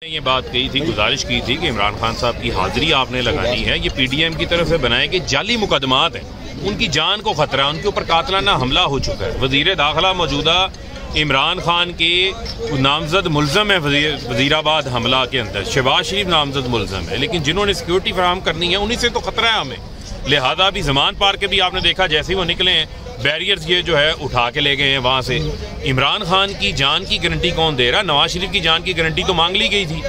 ये बात कही थी, गुजारिश की थी कि इमरान खान साहब की हाजिरी आपने लगानी है। ये पीडीएम की तरफ से बनाए गए जाली मुकदमात हैं, उनकी जान को खतरा है, उनके ऊपर कातलाना हमला हो चुका है। वजीर दाखिला मौजूदा इमरान खान के नामजद मुल्ज़म है वजीराबाद हमला के अंदर, शहबाज शरीफ नामजद मुल्ज़म है, लेकिन जिन्होंने सिक्योरिटी फराहम करनी है उन्हीं से तो खतरा है हमें। लिहाजा भी जमान पार्क के भी आपने देखा, जैसे ही वो निकले हैं बैरियर्स ये जो है उठा के ले गए हैं वहाँ से। इमरान खान की जान की गारंटी कौन दे रहा? नवाज शरीफ की जान की गारंटी तो मांग ली गई थी,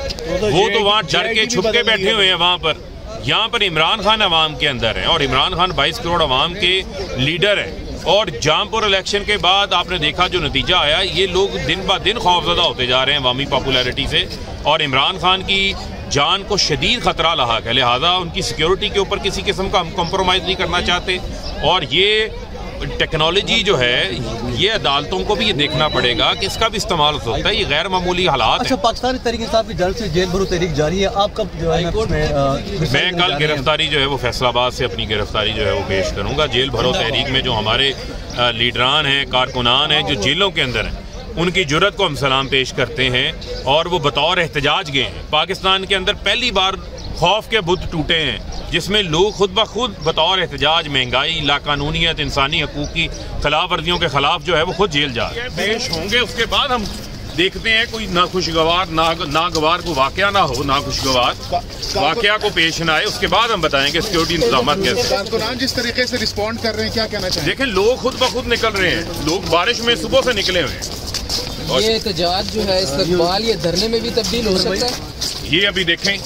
वो तो वहाँ डर के छुप के बैठे हुए हैं वहाँ पर। यहाँ पर इमरान खान अवाम के अंदर है और इमरान खान 22 करोड़ अवाम के लीडर हैं। और जामपुर इलेक्शन के बाद आपने देखा जो नतीजा आया, ये लोग दिन ब दिन खौफजदा होते जा रहे हैं अवामी पॉपुलैरिटी से, और इमरान खान की जान को शदीद खतरा लाक है। लिहाजा उनकी सिक्योरिटी के ऊपर किसी किस्म का हम कॉम्प्रोमाइज़ नहीं करना चाहते। और ये टेक्नोलॉजी जो है, ये अदालतों को भी ये देखना पड़ेगा कि इसका भी इस्तेमाल हो सकता है। ये गैर मामूली हालात अच्छा, पाकिस्तानी तहरीक इंसाफ की जल्द से जेल भरो तहरीक जारी है, आप कब जो है? मैं कल गिरफ्तारी जो है वो फैसलाबाद से अपनी गिरफ्तारी जो है वो पेश करूँगा। जेल भरो तहरीक में जो हमारे लीडरान हैं, कारकुनान हैं जो जेलों के अंदर हैं, उनकी जुर्रत को हम सलाम पेश करते हैं और वो बतौर एहतजाज गए हैं। पाकिस्तान के अंदर पहली बार खौफ के बुत टूटे हैं, जिसमें लोग खुद ब खुद बतौर एहतजाज महंगाई, लाकानूनियत, इंसानी हकूक़ की खिलाफ वर्जियों के खिलाफ जो है वो खुद जेल जा रहे हैं। पेश होंगे, उसके बाद हम देखते हैं कोई नाखुशगवार नागवार को वाकया ना हो, नाखुशगवार वाकया को पेश ना आए, उसके बाद हम बताएंगे सिक्योरिटी इंतजाम कैसे। कारकुनान जिस तरीके से रिस्पॉन्ड कर रहे हैं, क्या कहना चाहिए? देखें, लोग खुद ब खुद निकल रहे हैं, लोग बारिश में सुबह से निकले हुए हैं। ये एहतजाज जो है इस्तकबाल, ये धरने में भी तब्दील हो सकता है, ये अभी देखें।